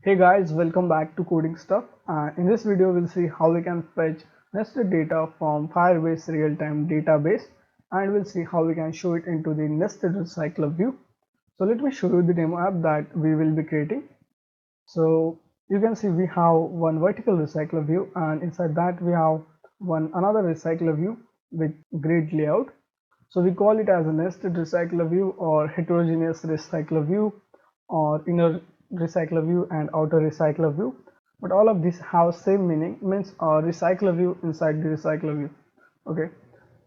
Hey guys, welcome back to Coding Stuff. In this video, we'll see how we can fetch nested data from Firebase real-time database, and we'll see how we can show it into the nested recycler view. So let me show you the demo app that we will be creating. So you can see we have one vertical recycler view, and inside that we have another recycler view with grid layout. So we call it as a nested recycler view or heterogeneous recycler view or inner recycler view and outer recycler view. But all of these have same meaning, means a recycler view inside the recycler view. Okay.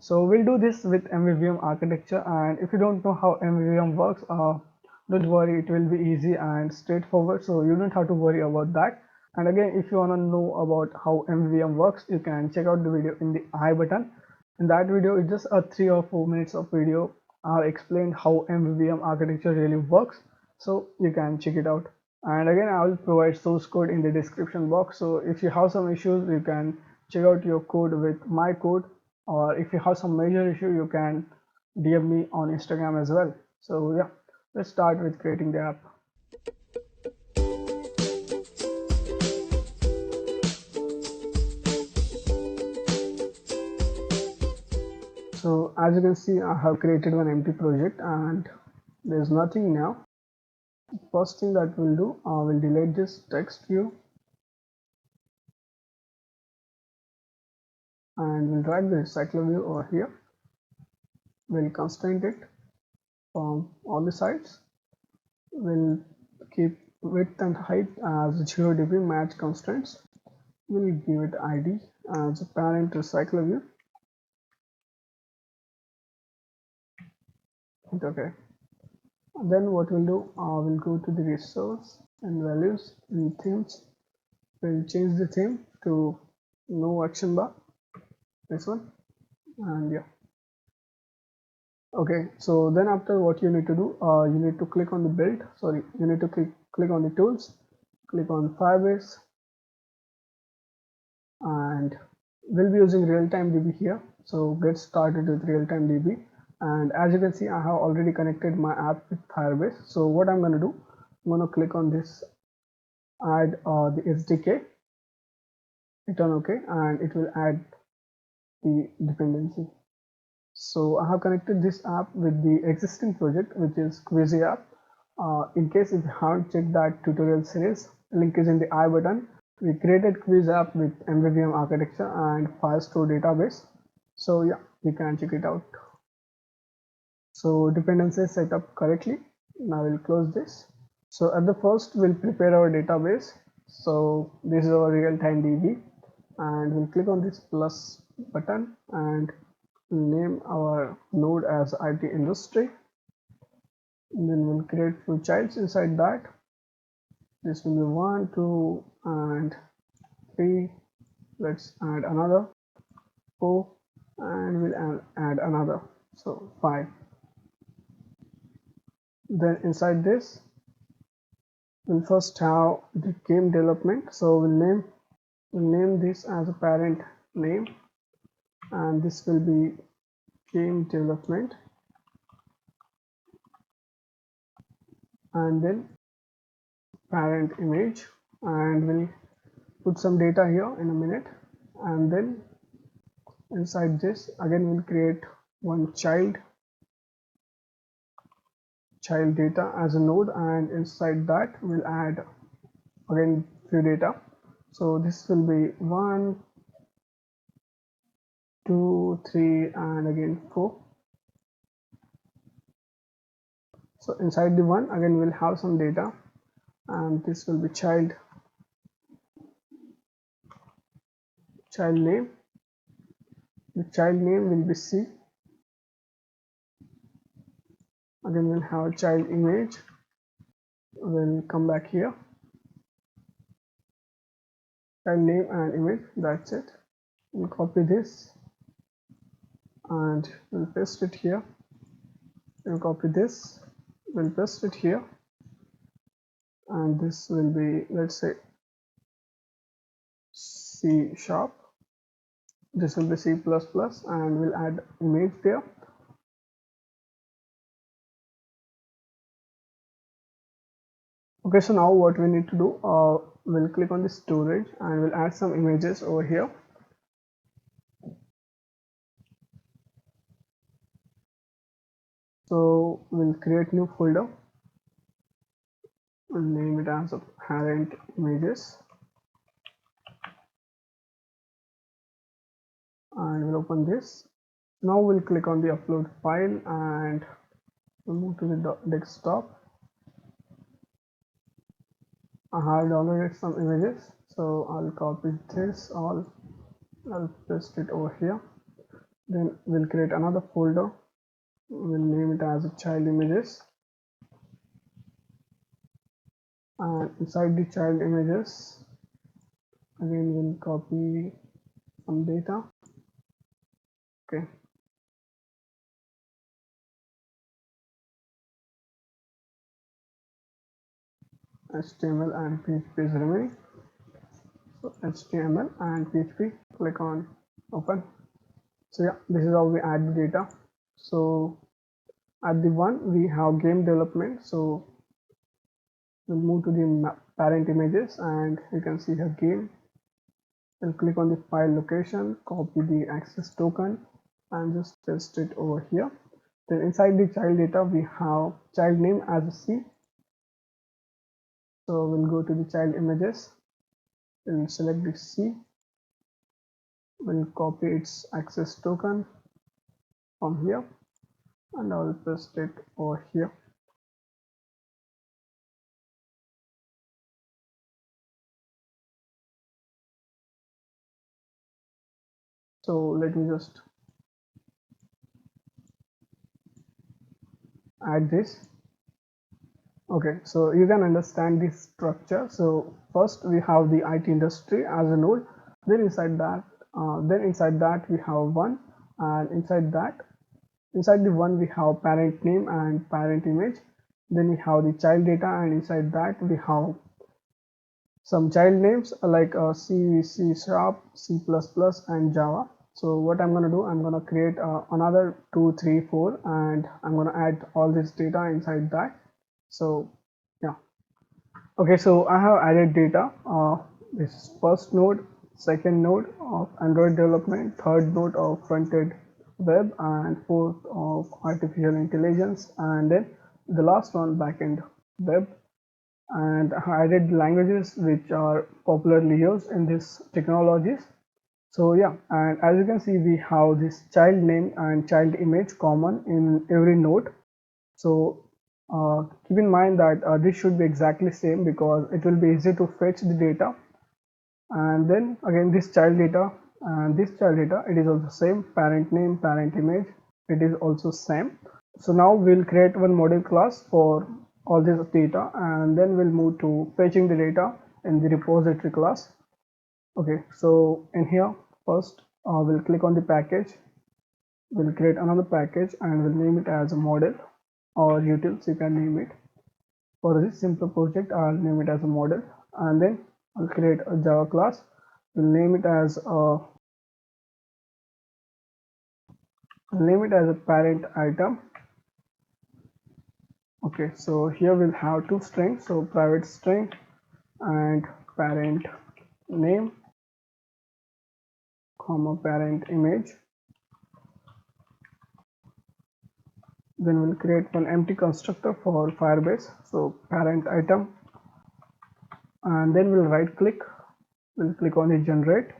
So we'll do this with MVVM architecture, and if you don't know how MVVM works, don't worry, it will be easy and straightforward, so you don't have to worry about that. And again, if you want to know about how MVVM works, you can check out the video in the I button. In that video, it's just a 3 or 4 minutes of video. I explained how MVVM architecture really works, so you can check it out. And again, I will provide source code in the description box, so if you have some issues, you can check out your code with my code, or if you have some major issue, you can DM me on Instagram as well. So yeah, let's start with creating the app. So as you can see, I have created one empty project and there's nothing now. First thing that we'll do, we'll delete this text view and we'll drag the recycler view over here. We'll constrain it from all the sides. We'll keep width and height as 0 dB match constraints. We'll give it ID as a parent recycler view. Okay. Then what we'll do, we'll go to the resource and values and themes. We'll change the theme to no action bar, this one, and yeah. Okay, so then after, what you need to do, you need to click on the build, you need to click on the tools, click on Firebase, and we'll be using Realtime DB here. So get started with Realtime DB. And as you can see, I have already connected my app with Firebase. So what I'm going to do, I'm going to click on this, add the SDK, hit on OK, and it will add the dependency. So I have connected this app with the existing project, which is Quizy app. In case if you haven't checked that tutorial series, link is in the I button. We created Quiz app with MVVM architecture and Firestore database. So yeah, you can check it out. So dependencies set up correctly. Now we'll close this. So at the first, we'll prepare our database. So this is our real-time DB, and we'll click on this plus button and name our node as IT industry. And then we'll create few childs inside that. This will be 1, 2, and 3. Let's add another 4, and we'll add another, so 5. Then inside this, we'll first have the game development. So we'll name this as a parent name, and this will be game development, and then parent image, and we'll put some data here in a minute. And then inside this, again, we'll create one child data as a node, and inside that we'll add again few data. So this will be 1, 2, 3, and again 4. So inside the one, again we'll have some data, and this will be child name. The child name will be C. Again we'll have child image. We'll come back here, child name and image, that's it. We'll copy this and we'll paste it here. We'll copy this, we'll paste it here, and this will be, let's say, C#. This will be C++, and we'll add image there. Okay, so now what we need to do, we'll click on the storage and we'll add some images over here. So we'll create new folder, we'll name it as a parent images, and we'll open this. Now we'll click on the upload file and we'll move to the desktop. I have downloaded some images, so I'll copy this all, I'll paste it over here. Then we'll create another folder, we'll name it as a child images, and inside the child images again we'll copy some data. Okay, HTML and PHP is remaining. So HTML and PHP, click on open. So yeah, this is how we add the data. So at the one we have game development, so we'll move to the parent images and you can see here game. We'll click on the file location, copy the access token and just paste it over here. Then inside the child data we have child name as a C. So we'll go to the child images, we'll select the C, we'll copy its access token from here and I'll paste it over here. So let me just add this. Okay, so you can understand this structure. So first we have the IT industry as a node, then inside that we have one, and inside the one we have parent name and parent image, then we have the child data, and inside that we have some child names like C, C Sharp, C++, and Java. So what I'm going to do, I'm going to create another 2, 3, 4, and I'm going to add all this data inside that. So yeah, okay, so I have added data. This is first node, second node of Android development, third node of front-end web, and fourth of artificial intelligence, and then the last one backend web. And I added languages which are popularly used in these technologies. So yeah, and as you can see, we have this child name and child image common in every node. So keep in mind that this should be exactly same because it will be easy to fetch the data. And then again this child data and this child data, it is also same, parent name, parent image, it is also same. So now we'll create one model class for all this data and then we'll move to fetching the data in the repository class. Okay, so in here first we'll click on the package, we'll create another package and we'll name it as a model or utils, you can name it. For this simple project I'll name it as a model, and then I'll create a Java class, we'll name it as a parent item. Okay, so here we'll have two strings, so private string and parent name comma parent image. Then we'll create one empty constructor for Firebase, so parent item, and then we'll right click, we'll click on the generate,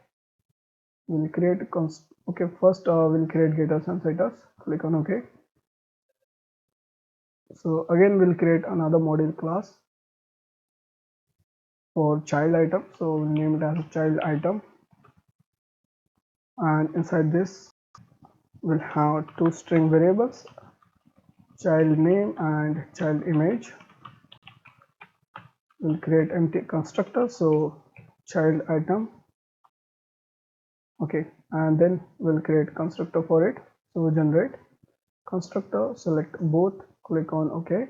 we'll create okay, first we'll create getters and setters, click on OK. So again we'll create another model class for child item, so we'll name it as a child item, and inside this we'll have two string variables, child name and child image. We'll create empty constructor, so child item. Okay, and then we'll create constructor for it, so generate constructor, select both, click on OK.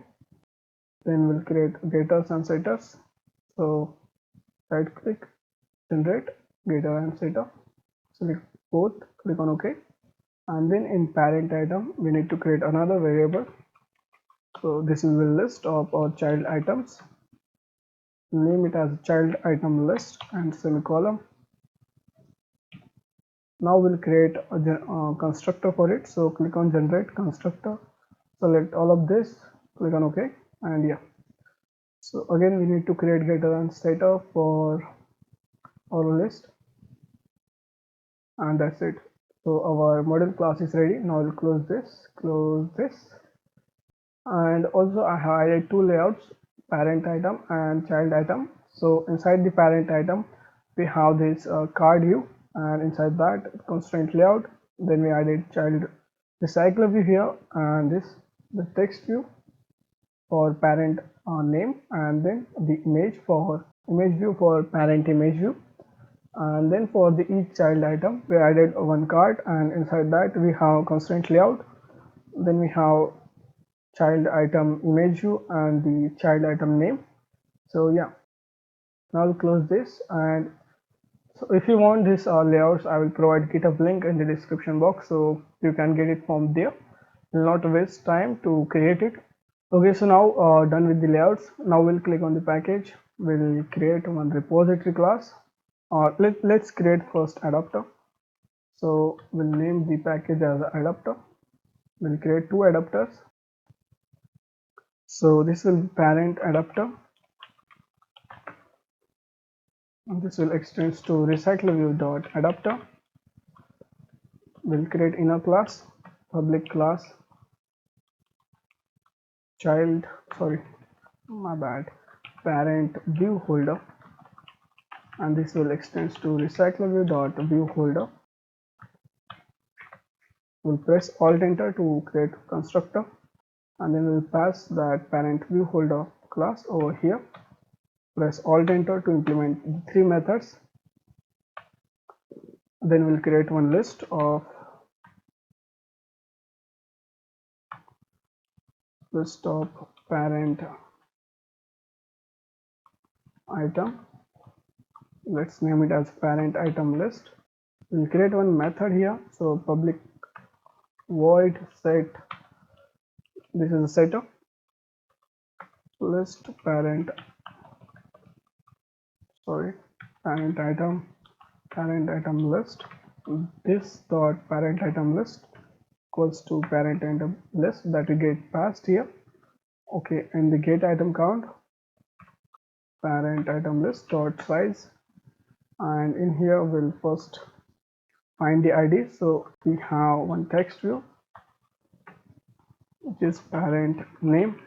Then we'll create getters and setters, so right click, generate getter and setter, select both, click on OK. And then in parent item we need to create another variable, so this is the list of our child items. name it as child item list and semicolon. Now we'll create a constructor for it. So click on generate constructor, select all of this, click on OK, and yeah. So again we need to create greater than status for our list, and that's it. So our model class is ready. Now we'll close this, and also I have added two layouts, parent item and child item. So inside the parent item we have this card view, and inside that constraint layout. Then we added child recycler view here, and this the text view for parent name, and then the image view for parent image view. And then for the each child item we added one card, and inside that we have constraint layout. Then we have child item image view and the child item name. So yeah, now we'll close this. And so if you want this layouts, I will provide GitHub link in the description box, so you can get it from there. Will not waste time to create it. Okay, so now done with the layouts. Now we'll click on the package. We'll create one repository class. Let's create first adapter. So we'll name the package as adapter. We'll create two adapters. So this will be parent adapter, and this will extend to RecyclerView.adapter. We'll create inner class, public class, parent view holder, and this will extend to RecyclerView.viewHolder. We'll press Alt Enter to create constructor, and then we'll pass that parent view holder class over here. Press Alt Enter to implement the three methods. Then we'll create one list of parent item. Let's name it as parent item list. We'll create one method here. So public void set, this is a setter, list parent item list. This dot parent item list equals to parent item list that we get passed here. Okay, and the get item count, parent item list dot size, and in here we'll first find the ID. So we have one text view which is parent name.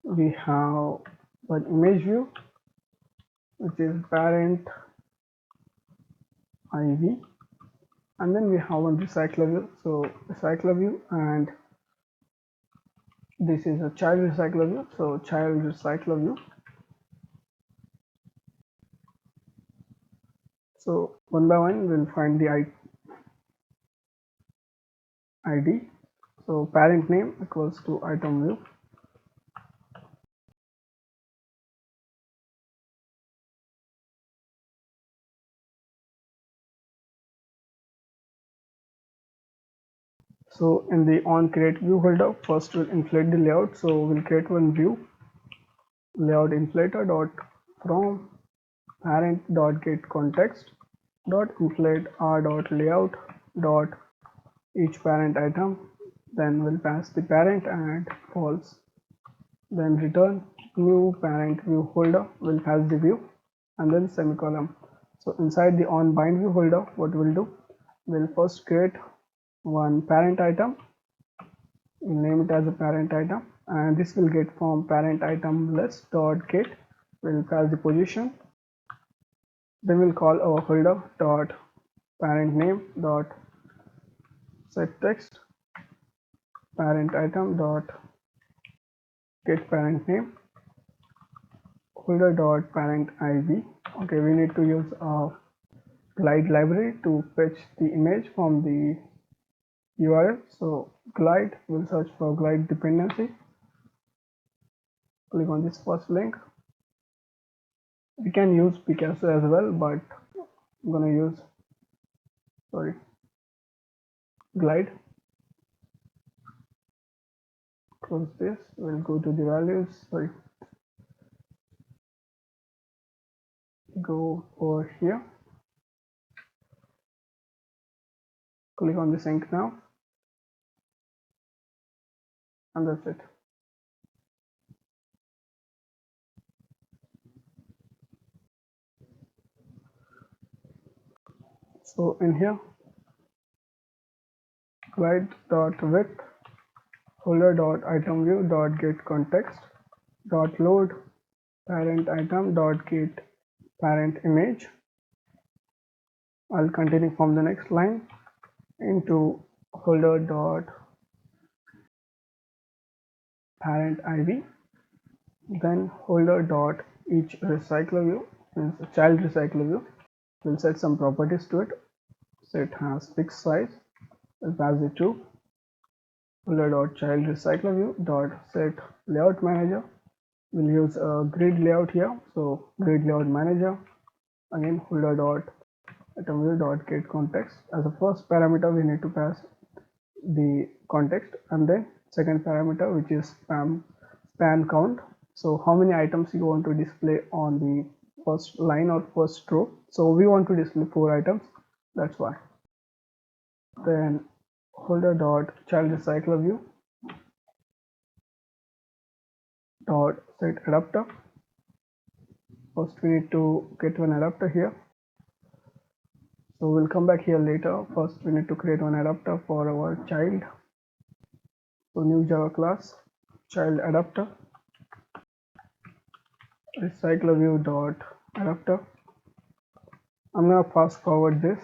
We have one image view which is parent IV, and then we have one recycler view. So recycler view, and this is a child recycler view. So child recycler view. So one by one we'll find the ID. So parent name equals to item view. So in the on create view holder, first we'll inflate the layout. So we'll create one view, layout inflator dot from parent dot get context dot inflate r dot layout dot each parent item. Then we'll pass the parent and false. Then return new parent view holder, will pass the view, and then semicolon. So inside the on bind view holder, what we'll do, we'll first create one parent item. We'll name it as a parent item, and this will get from parent item list dot get. We'll pass the position. Then we'll call our holder dot parent name dot set text parent item dot get parent name holder dot parent IV. Okay, we need to use a glide library to fetch the image from the URL. So glide, we'll search for glide dependency. Click on this first link. We can use Picasso as well, but I'm gonna use glide. Close this. We'll go to the values. go over here, click on the sync now, and that's it. So in here, write .with folder.itemView.getContext .load parent item .get parent image. I'll continue from the next line into folder dot parent IV, then folder dot each recycler view, means child recycler view. We'll set some properties to it. So it has fixed size, value 2. Folder dot child recycler view dot set layout manager. We'll use a grid layout here, so grid layout manager. Again, folder dot item view dot get context. As a first parameter, we need to pass the context, and then second parameter, which is span count. So how many items you want to display on the first line or first row. So we want to display 4 items, that's why. Then folder dot child recycler view dot set adapter. First we need to get one adapter here, so we'll come back here later. First we need to create one adapter for our child. So new Java class child adapter, RecyclerView dot adapter. I'm gonna fast forward this.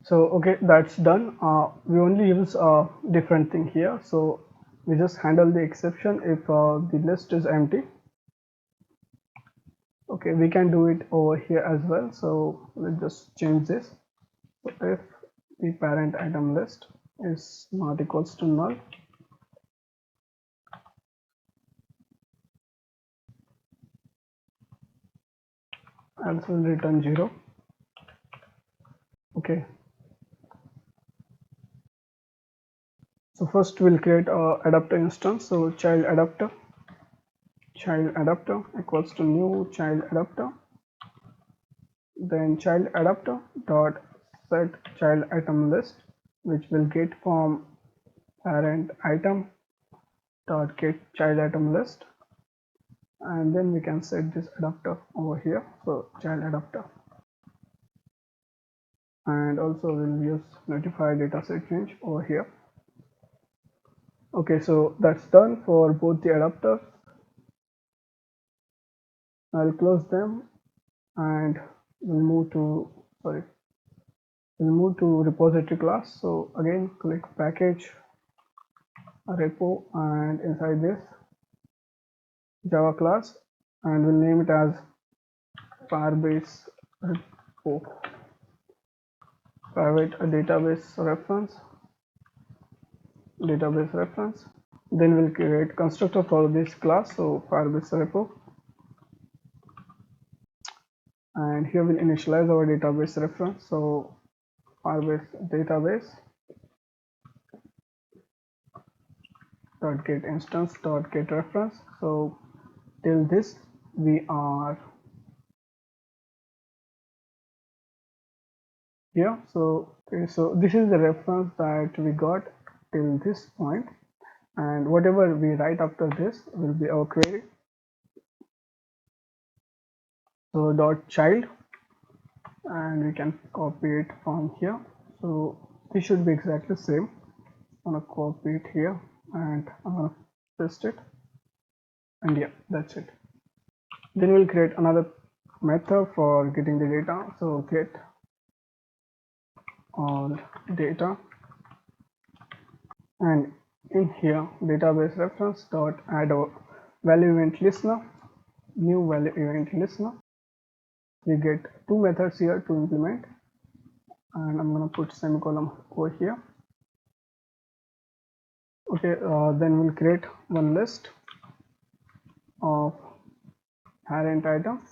So okay, that's done. We only use a different thing here, so we just handle the exception if the list is empty. Okay, we can do it over here as well, so let's just change this. So if the parent item list is not equals to null, else will return 0. Okay, so first we'll create a adapter instance. So child adapter equals to new child adapter, then child adapter dot set child item list, which will get from parent item dot get child item list, and then we can set this adapter over here, so child adapter, and also we'll use notify dataset change over here. Okay, so that's done for both the adapters. I'll close them and we'll move to repository class. So again, click package repo, and inside this Java class, and we'll name it as Firebase repo, private database reference. Then we'll create constructor for this class, so Firebase repo, and here we'll initialize our database reference. So Firebase database dot get instance dot get reference. So till this we are here. So okay, so this is the reference that we got till this point, and whatever we write after this will be our query. So dot child, and we can copy it from here. So this should be exactly same. I'm gonna copy it here, and I'm gonna paste it, and yeah, that's it. Then we'll create another method for getting the data. So get all data, and in here database reference dot add a value event listener, new value event listener. We get two methods here to implement, and I'm gonna put semicolon over here. Okay, then we'll create one list of parent item,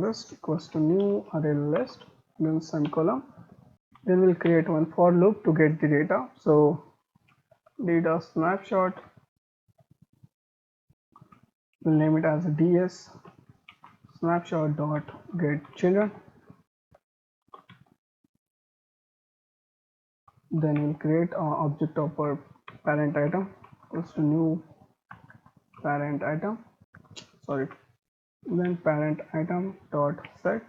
list equals to new array list, then semicolon. Then we'll create one for loop to get the data. So data snapshot, we'll name it as a ds snapshot dot get children. Then we'll create an object of our parent item equals to new parent item, then parent item dot set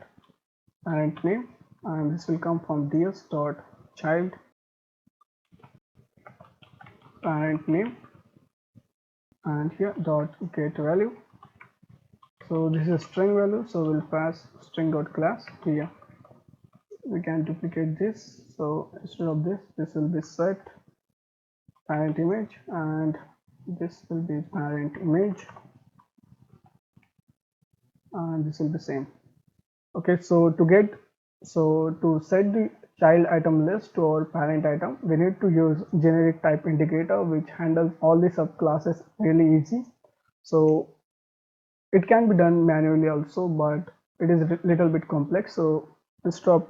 parent name, and this will come from ds dot child parent name, and here dot get value. So this is a string value, so we'll pass string dot class here. We can duplicate this, so instead of this will be set parent image, and this will be parent image, and this will be same. Okay, so to set the child item list to our parent item, we need to use generic type indicator, which handles all the subclasses really easy. So it can be done manually also, but it is a little bit complex. So to stop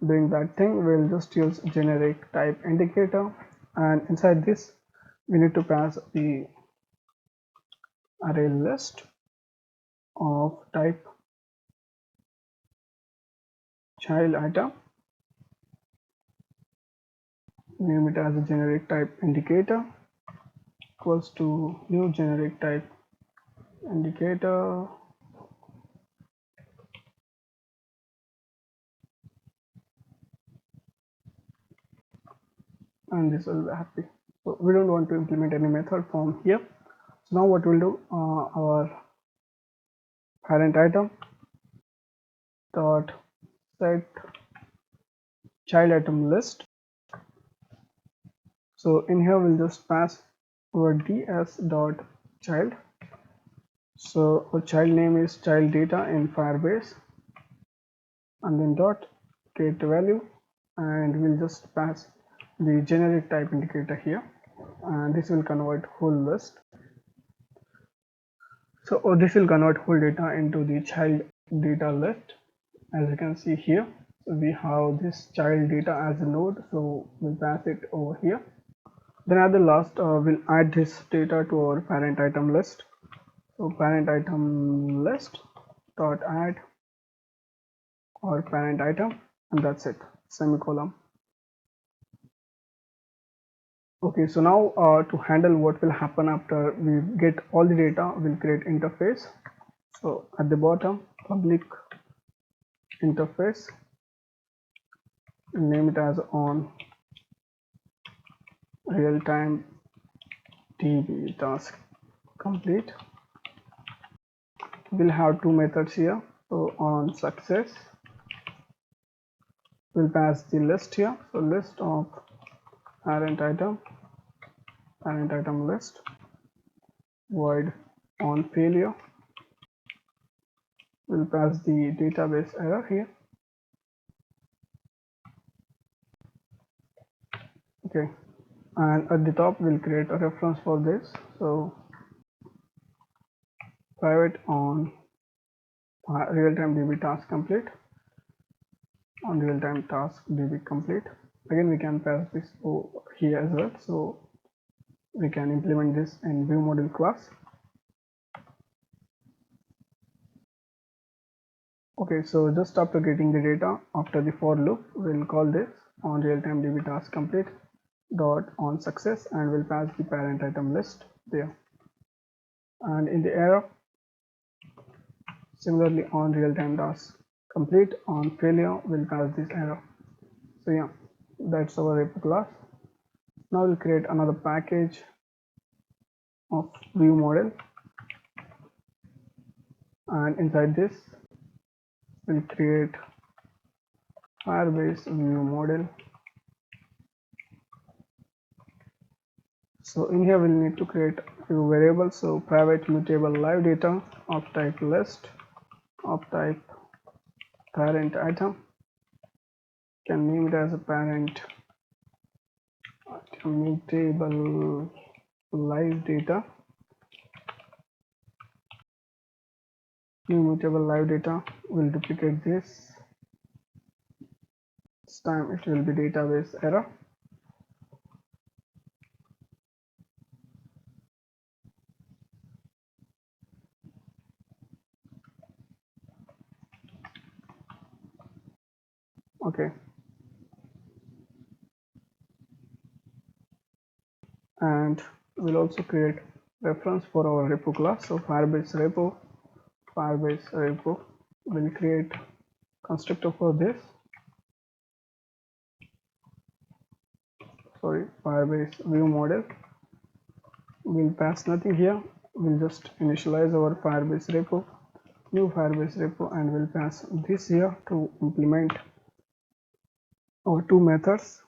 doing that thing, we'll just use generic type indicator, and inside this we need to pass the array list of type child item, name it as a generic type indicator equals to new generic type indicator, and this will be happy. So we don't want to implement any method from here. So now what we'll do, our parent item dot set child item list. So in here we'll just pass our ds dot child. So our child name is child data in Firebase, and then dot get value, and we'll just pass the generic type indicator here, and this will convert whole list. So this will convert whole data into the child data list. As you can see here, we have this child data as a node, so we'll pass it over here. Then at the last, we'll add this data to our parent item list. So parent item list dot add our parent item, and that's it, semicolon. Okay, so now to handle what will happen after we get all the data, we'll create interface. So at the bottom, public interface, name it as on real-time DB task complete. We'll have two methods here. So on success, we'll pass the list here. So list of parent item list, void on failure, we'll pass the database error here. Okay, and at the top we'll create a reference for this. So private on real-time DB task complete, on real-time task DB complete. Again, we can pass this here as well, so we can implement this in Viewmodel class. Okay, so just after getting the data, after the for loop, we'll call this on real-time DB task complete dot on success, and we'll pass the parent item list there. And in the error, similarly on real-time task complete, on failure, we'll pass this error. So yeah, that's our repo class. Now we'll create another package of Viewmodel, and inside this we'll create Firebase Viewmodel. So in here we'll need to create a few variables. So private mutable live data of type list, of type parent item, can name it as a parent mutable live data. New mutable live data will duplicate this. This time it will be database error. Okay, and we'll also create reference for our repo class. So Firebase repo will create constructor for this. Sorry, Firebase Viewmodel will pass nothing here. We'll just initialize our Firebase repo, new Firebase repo, and we'll pass this here to implement our two methods.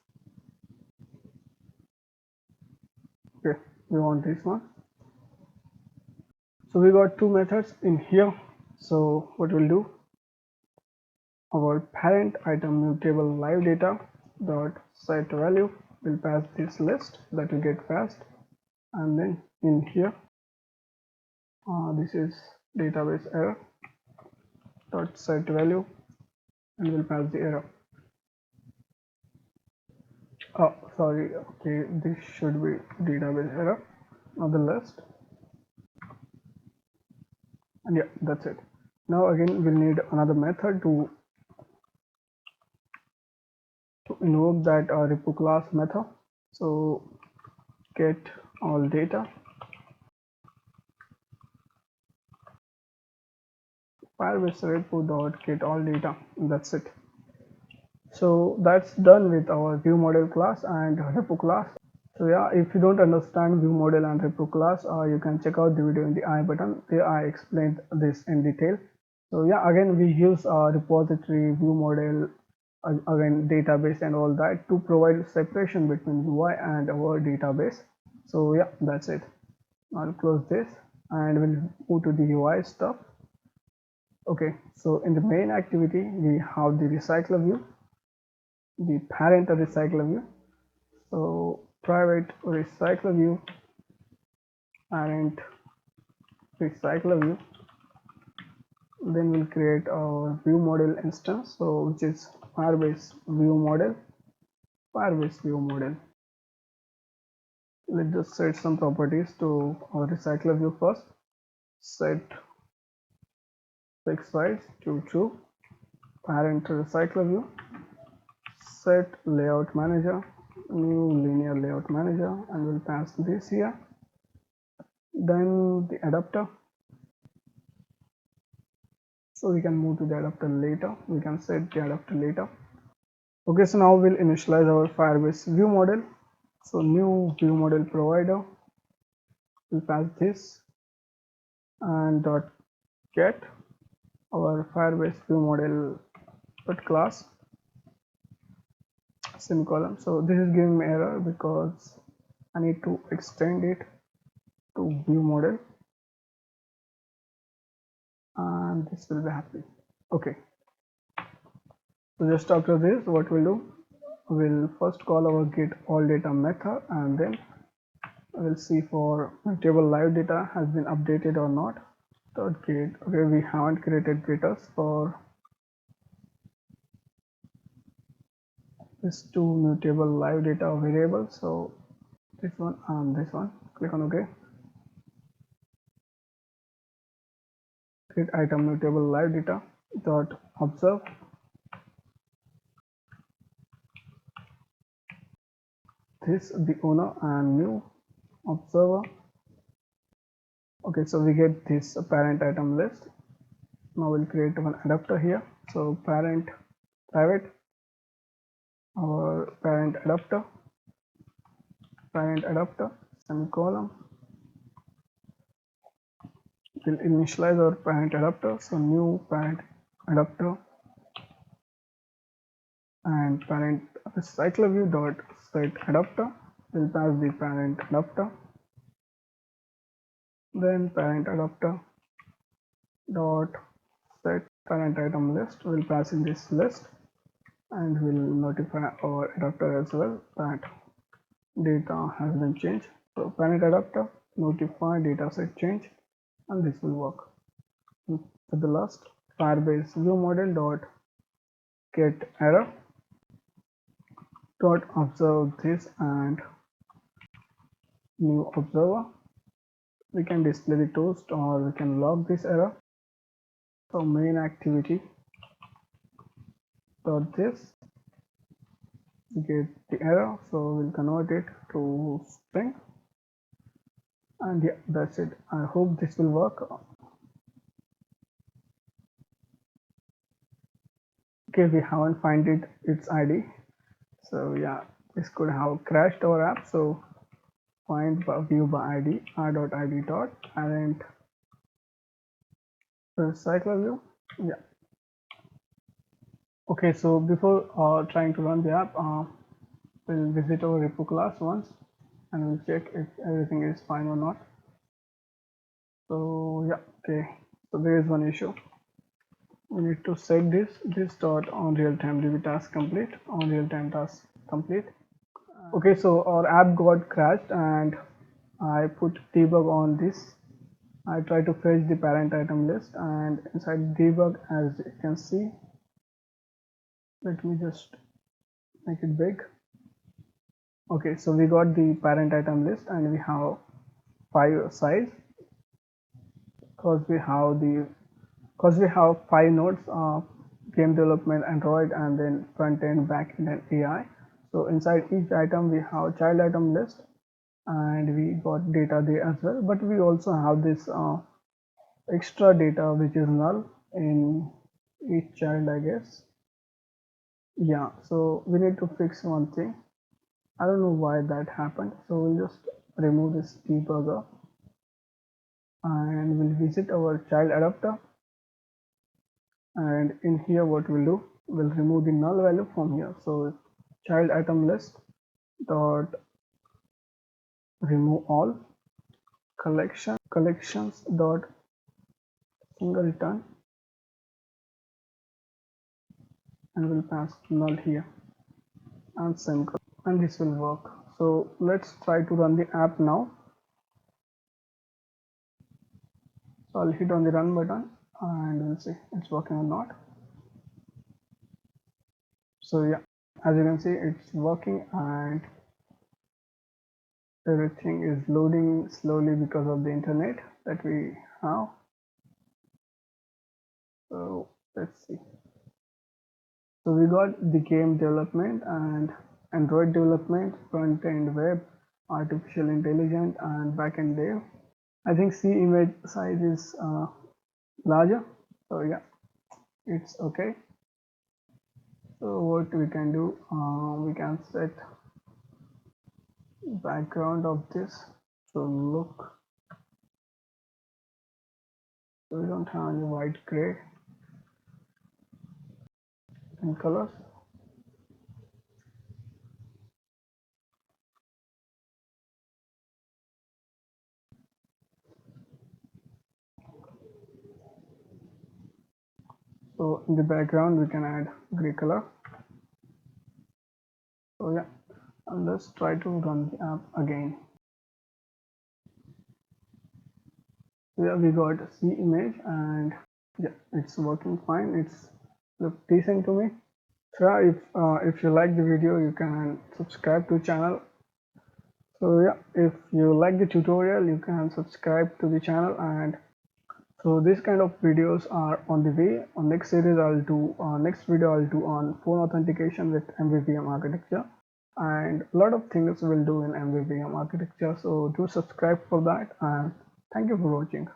Okay, we want this one. So we got two methods in here. So what we'll do, our parent item mutable live data dot set value will pass this list that will get passed, and then in here this is database error dot set value, and we'll pass the error. Oh, sorry. Okay, this should be database error, not the list. And yeah, that's it. Now again we'll need another method to invoke that repo class method. So get all data, Firebase repo dot get all data. That's it. So that's done with our Viewmodel class and repo class. So yeah, if you don't understand Viewmodel and repo class, you can check out the video in the I button. There I explained this in detail. So yeah, again we use our repository, Viewmodel, again database and all that to provide separation between UI and our database. So yeah, that's it. I'll close this and we'll move to the UI stuff. Okay, so in the main activity we have the RecyclerView, the parent RecyclerView. So private RecyclerView, parent RecyclerView. Then we'll create our Viewmodel instance, so which is Firebase Viewmodel. Let's just set some properties to our RecyclerView first. Set fixed size to true. Parent RecyclerView. Set layout manager, new linear layout manager, and we'll pass this here. Then the adapter. So we can move to the adapter later. We can set the adapter later. Okay, so now we'll initialize our Firebase Viewmodel. So new Viewmodel provider, we'll pass this and dot get our Firebase Viewmodel class semicolon. So this is giving me error because I need to extend it to Viewmodel, and this will be happy. Okay, so just after this, what we'll do, we'll first call our get all data method, and then we'll see for table live data has been updated or not. Dot get. Okay, we haven't created getters for this two mutable live data variables, so this one and this one. Click on OK. Create item mutable live data dot observe. This the owner and new observer. Okay, so we get this parent item list. Now we'll create one adapter here. So parent private, our parent adapter, parent adapter semicolon. We'll initialize our parent adapter, so new parent adapter and parent RecyclerView dot set adapter. We'll pass the parent adapter, then parent adapter dot set parent item list. We'll pass in this list and we'll notify our adapter as well that data has been changed. So parent adapter notify dataset change, and this will work. For the last, Firebase Viewmodel dot get error dot observe this and new observer. We can display the toast or we can log this error. So main activity dot this get the error, so we'll convert it to string, and yeah, that's it. I hope this will work. Okay, we haven't find its ID, so yeah, this could have crashed our app. So find view by ID r.id dot parent RecyclerView. Yeah. Okay, so before trying to run the app, we'll visit our repo class once and we'll check if everything is fine or not. So yeah, okay, so there is one issue. We need to set this dot on real-time DB task complete on real-time task complete. Okay, so our app got crashed and I put debug on this. I try to fetch the parent item list, and inside debug, as you can see, let me just make it big. Okay, so we got the parent item list and we have 5 size because we have 5 nodes of game development, Android, and then front end, back end, and AI. So inside each item we have child item list and we got data there as well, but we also have this extra data which is null in each child, I guess. Yeah, so we need to fix one thing. I don't know why that happened, so we'll just remove this debugger and we'll visit our child adapter, and in here what we'll do, we'll remove the null value from here. So child item list dot remove all collections dot singleton, and we'll pass null here and semicolon, and this will work. So let's try to run the app now. So I'll hit on the run button and we'll see it's working or not. So yeah, as you can see, it's working and everything is loading slowly because of the internet that we have. So let's see. So we got the game development and Android development, front end web, artificial intelligence, and back end dev. I think C image size is larger, so yeah, it's okay. So what we can do, we can set background of this to look, so we don't have any white, gray, and colors. So in the background we can add gray color. So yeah, and let's try to run the app again. So yeah, we got C image and yeah, it's working fine. It's look decent to me. So if you like the video, you can subscribe to the channel. So yeah, if you like the tutorial, you can subscribe to the channel, and so this kind of videos are on the way. On next series I'll do next video I'll do on phone authentication with MVVM architecture, and a lot of things we'll do in MVVM architecture. So do subscribe for that, and thank you for watching.